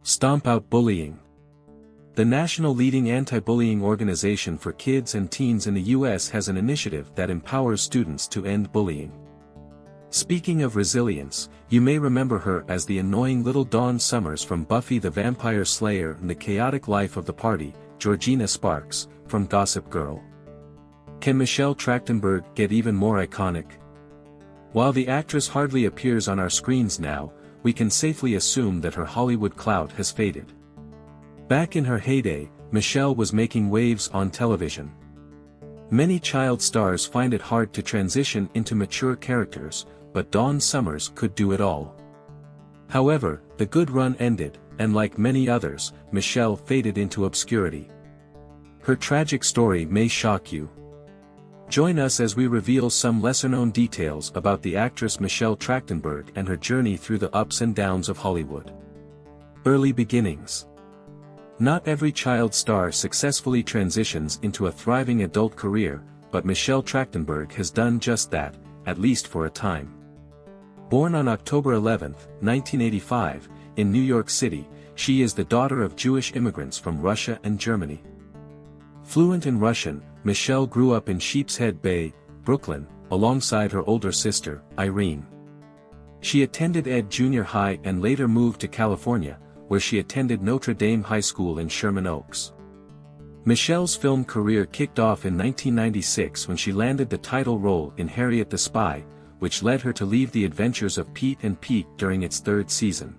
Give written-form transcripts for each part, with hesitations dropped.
Stomp out bullying. The national leading anti-bullying organization for kids and teens in the U.S. has an initiative that empowers students to end bullying. Speaking of resilience, you may remember her as the annoying little Dawn Summers from Buffy the Vampire Slayer and the chaotic life of the party, Georgina Sparks, from Gossip Girl. Can Michelle Trachtenberg get even more iconic? While the actress hardly appears on our screens now, we can safely assume that her Hollywood clout has faded. Back in her heyday, Michelle was making waves on television. Many child stars find it hard to transition into mature characters, but Dawn Summers could do it all. However, the good run ended, and like many others, Michelle faded into obscurity. Her tragic story may shock you. Join us as we reveal some lesser-known details about the actress Michelle Trachtenberg and her journey through the ups and downs of Hollywood. Early beginnings. Not every child star successfully transitions into a thriving adult career, but Michelle Trachtenberg has done just that, at least for a time. Born on October 11, 1985, in New York City, she is the daughter of Jewish immigrants from Russia and Germany. Fluent in Russian, Michelle grew up in Sheepshead Bay, Brooklyn, alongside her older sister, Irene. She attended Ed Junior High and later moved to California, where she attended Notre Dame High School in Sherman Oaks. Michelle's film career kicked off in 1996 when she landed the title role in Harriet the Spy, which led her to leave the adventures of Pete and Pete during its third season.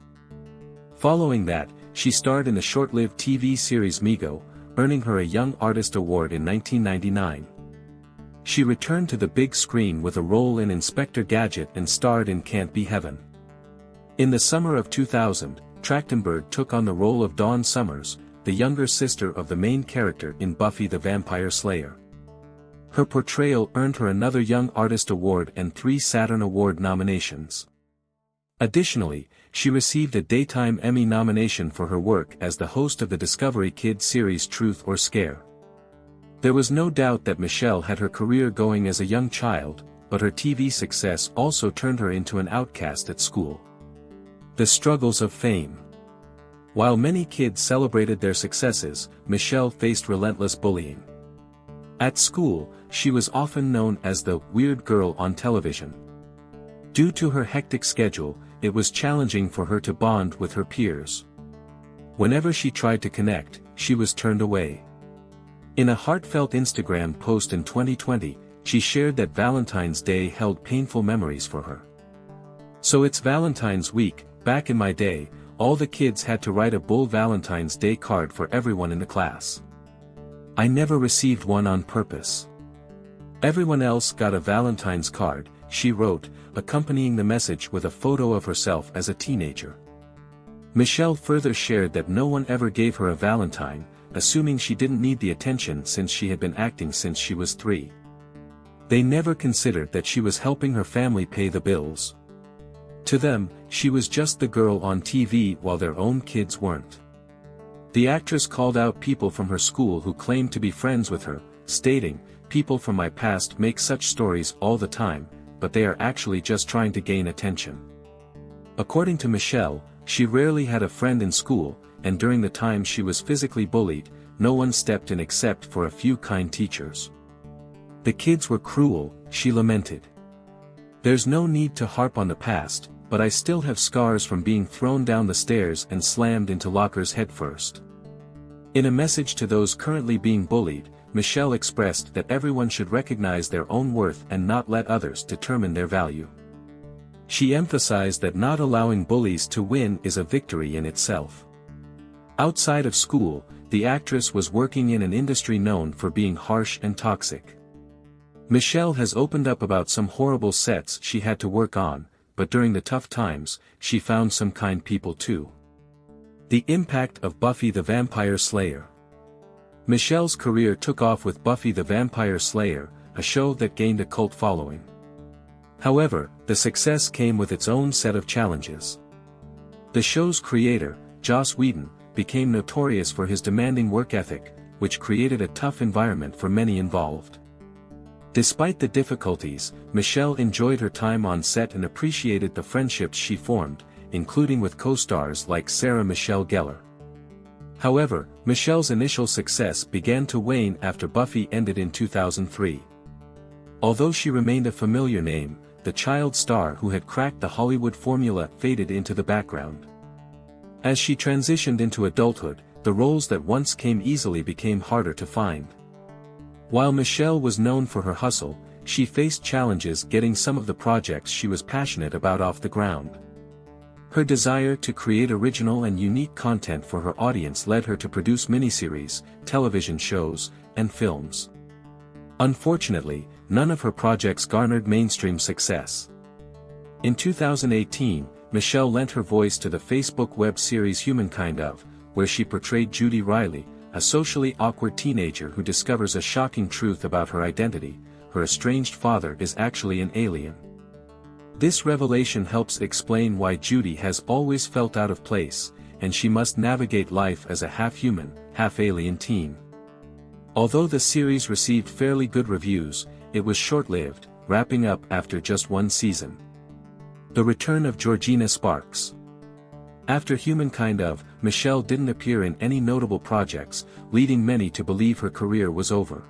Following that, she starred in the short-lived TV series Mego, earning her a Young Artist Award in 1999. She returned to the big screen with a role in Inspector Gadget and starred in Can't Be Heaven. In the summer of 2000, Trachtenberg took on the role of Dawn Summers, the younger sister of the main character in Buffy the Vampire Slayer. Her portrayal earned her another Young Artist Award and 3 Saturn Award nominations. Additionally, she received a Daytime Emmy nomination for her work as the host of the Discovery Kids series Truth or Scare. There was no doubt that Michelle had her career going as a young child, but her TV success also turned her into an outcast at school. The struggles of fame. While many kids celebrated their successes, Michelle faced relentless bullying. At school, she was often known as the weird girl on television. Due to her hectic schedule, it was challenging for her to bond with her peers. Whenever she tried to connect, she was turned away. In a heartfelt Instagram post in 2020, she shared that Valentine's Day held painful memories for her. So it's Valentine's week. Back in my day, all the kids had to write a bull Valentine's Day card for everyone in the class. I never received one on purpose. Everyone else got a Valentine's card, she wrote, accompanying the message with a photo of herself as a teenager. Michelle further shared that no one ever gave her a Valentine, assuming she didn't need the attention since she had been acting since she was 3. They never considered that she was helping her family pay the bills. To them, she was just the girl on TV while their own kids weren't. The actress called out people from her school who claimed to be friends with her, stating, "People from my past make such stories all the time, but they are actually just trying to gain attention." According to Michelle, she rarely had a friend in school, and during the time she was physically bullied, no one stepped in except for a few kind teachers. "The kids were cruel," she lamented. "There's no need to harp on the past, but I still have scars from being thrown down the stairs and slammed into lockers headfirst." In a message to those currently being bullied, Michelle expressed that everyone should recognize their own worth and not let others determine their value. She emphasized that not allowing bullies to win is a victory in itself. Outside of school, the actress was working in an industry known for being harsh and toxic. Michelle has opened up about some horrible sets she had to work on, but during the tough times, she found some kind people too. The impact of Buffy the Vampire Slayer. Michelle's career took off with Buffy the Vampire Slayer, a show that gained a cult following. However, the success came with its own set of challenges. The show's creator, Joss Whedon, became notorious for his demanding work ethic, which created a tough environment for many involved. Despite the difficulties, Michelle enjoyed her time on set and appreciated the friendships she formed, including with co-stars like Sarah Michelle Gellar. However, Michelle's initial success began to wane after Buffy ended in 2003. Although she remained a familiar name, the child star who had cracked the Hollywood formula faded into the background. As she transitioned into adulthood, the roles that once came easily became harder to find. While Michelle was known for her hustle, she faced challenges getting some of the projects she was passionate about off the ground. Her desire to create original and unique content for her audience led her to produce miniseries, television shows, and films. Unfortunately, none of her projects garnered mainstream success. In 2018, Michelle lent her voice to the Facebook web series Humankind of, where she portrayed Judy Riley, a socially awkward teenager who discovers a shocking truth about her identity: her estranged father is actually an alien. This revelation helps explain why Judy has always felt out of place, and she must navigate life as a half-human, half-alien teen. Although the series received fairly good reviews, it was short-lived, wrapping up after just one season. The return of Georgina Sparks. After Humankind of, Michelle didn't appear in any notable projects, leading many to believe her career was over.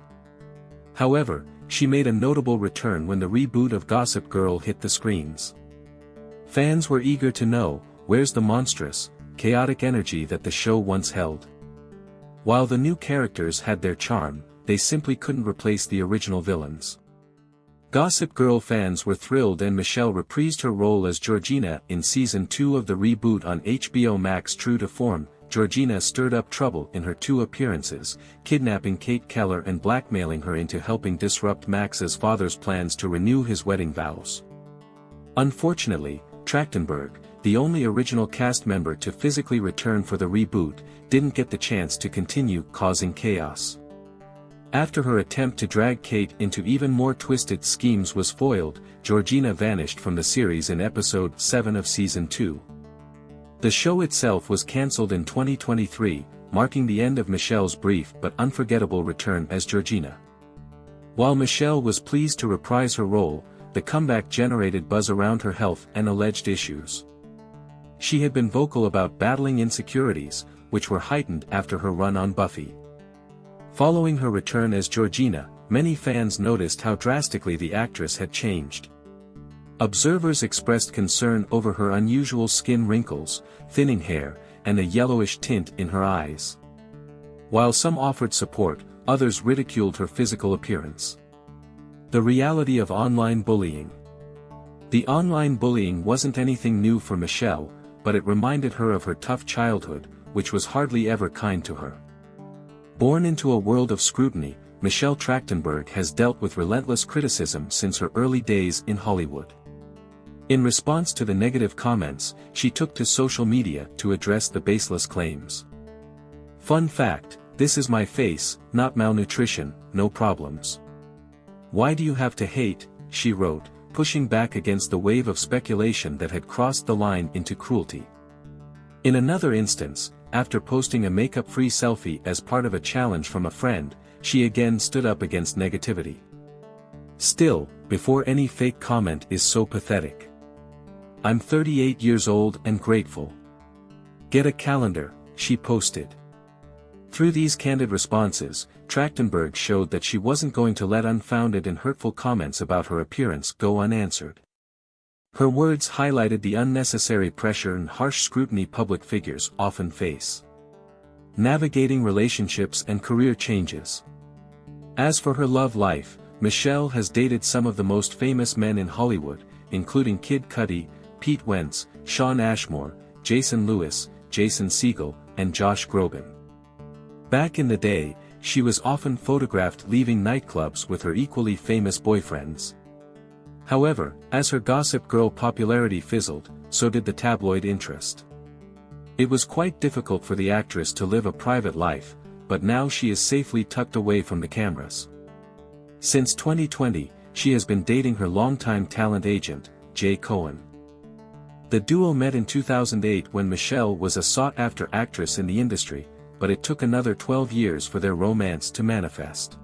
However, she made a notable return when the reboot of Gossip Girl hit the screens. Fans were eager to know, where's the monstrous, chaotic energy that the show once held? While the new characters had their charm, they simply couldn't replace the original villains. Gossip Girl fans were thrilled, and Michelle reprised her role as Georgina in Season 2 of the reboot on HBO Max. True to form, Georgina stirred up trouble in her 2 appearances, kidnapping Kate Keller and blackmailing her into helping disrupt Max's father's plans to renew his wedding vows. Unfortunately, Trachtenberg, the only original cast member to physically return for the reboot, didn't get the chance to continue, causing chaos. After her attempt to drag Kate into even more twisted schemes was foiled, Georgina vanished from the series in episode 7 of Season 2. The show itself was cancelled in 2023, marking the end of Michelle's brief but unforgettable return as Georgina. While Michelle was pleased to reprise her role, the comeback generated buzz around her health and alleged issues. She had been vocal about battling insecurities, which were heightened after her run on Buffy. Following her return as Georgina, many fans noticed how drastically the actress had changed. Observers expressed concern over her unusual skin wrinkles, thinning hair, and a yellowish tint in her eyes. While some offered support, others ridiculed her physical appearance. The reality of online bullying. The online bullying wasn't anything new for Michelle, but it reminded her of her tough childhood, which was hardly ever kind to her. Born into a world of scrutiny, Michelle Trachtenberg has dealt with relentless criticism since her early days in Hollywood. In response to the negative comments, she took to social media to address the baseless claims. Fun fact: this is my face, not malnutrition, no problems. Why do you have to hate, she wrote, pushing back against the wave of speculation that had crossed the line into cruelty. In another instance, after posting a makeup-free selfie as part of a challenge from a friend, she again stood up against negativity. Still, before any fake comment is so pathetic. I'm 38 years old and grateful. Get a calendar, she posted. Through these candid responses, Trachtenberg showed that she wasn't going to let unfounded and hurtful comments about her appearance go unanswered. Her words highlighted the unnecessary pressure and harsh scrutiny public figures often face. Navigating relationships and career changes. As for her love life, Michelle has dated some of the most famous men in Hollywood, including Kid Cudi, Pete Wentz, Shawn Ashmore, Jason Lewis, Jason Segel, and Josh Groban. Back in the day, she was often photographed leaving nightclubs with her equally famous boyfriends. However, as her Gossip Girl popularity fizzled, so did the tabloid interest. It was quite difficult for the actress to live a private life, but now she is safely tucked away from the cameras. Since 2020, she has been dating her longtime talent agent, Jay Cohen. The duo met in 2008 when Michelle was a sought-after actress in the industry, but it took another 12 years for their romance to manifest.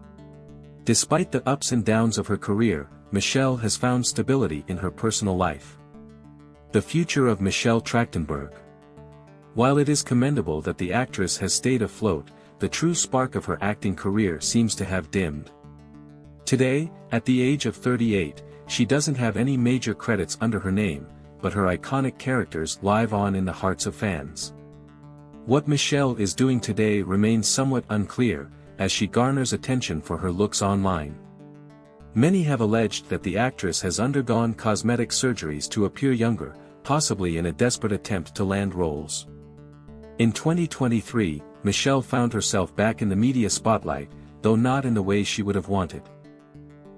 Despite the ups and downs of her career, Michelle has found stability in her personal life. The future of Michelle Trachtenberg. While it is commendable that the actress has stayed afloat, the true spark of her acting career seems to have dimmed. Today, at the age of 38, she doesn't have any major credits under her name, but her iconic characters live on in the hearts of fans. What Michelle is doing today remains somewhat unclear, as she garners attention for her looks online. Many have alleged that the actress has undergone cosmetic surgeries to appear younger, possibly in a desperate attempt to land roles. In 2023, Michelle found herself back in the media spotlight, though not in the way she would have wanted.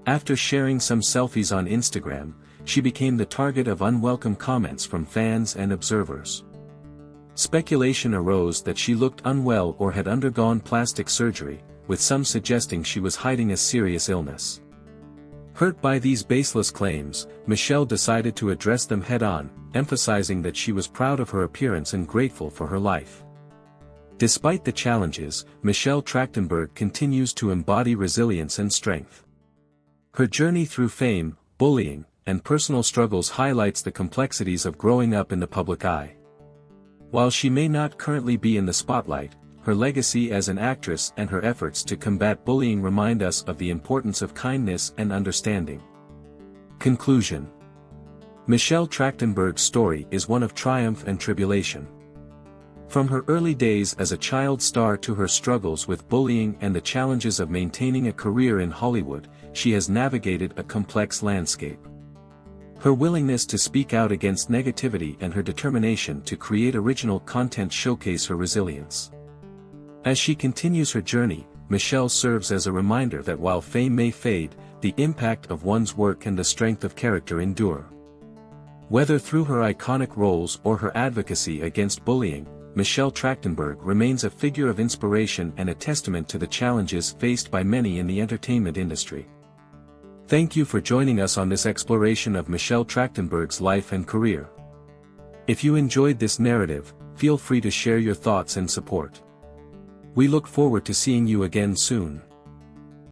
After sharing some selfies on Instagram, she became the target of unwelcome comments from fans and observers. Speculation arose that she looked unwell or had undergone plastic surgery, with some suggesting she was hiding a serious illness. Hurt by these baseless claims, Michelle decided to address them head-on, emphasizing that she was proud of her appearance and grateful for her life. Despite the challenges, Michelle Trachtenberg continues to embody resilience and strength. Her journey through fame, bullying, and personal struggles highlights the complexities of growing up in the public eye. While she may not currently be in the spotlight, her legacy as an actress and her efforts to combat bullying remind us of the importance of kindness and understanding. Conclusion. Michelle Trachtenberg's story is one of triumph and tribulation. From her early days as a child star to her struggles with bullying and the challenges of maintaining a career in Hollywood, she has navigated a complex landscape. Her willingness to speak out against negativity and her determination to create original content showcase her resilience. As she continues her journey, Michelle serves as a reminder that while fame may fade, the impact of one's work and the strength of character endure. Whether through her iconic roles or her advocacy against bullying, Michelle Trachtenberg remains a figure of inspiration and a testament to the challenges faced by many in the entertainment industry. Thank you for joining us on this exploration of Michelle Trachtenberg's life and career. If you enjoyed this narrative, feel free to share your thoughts and support. We look forward to seeing you again soon.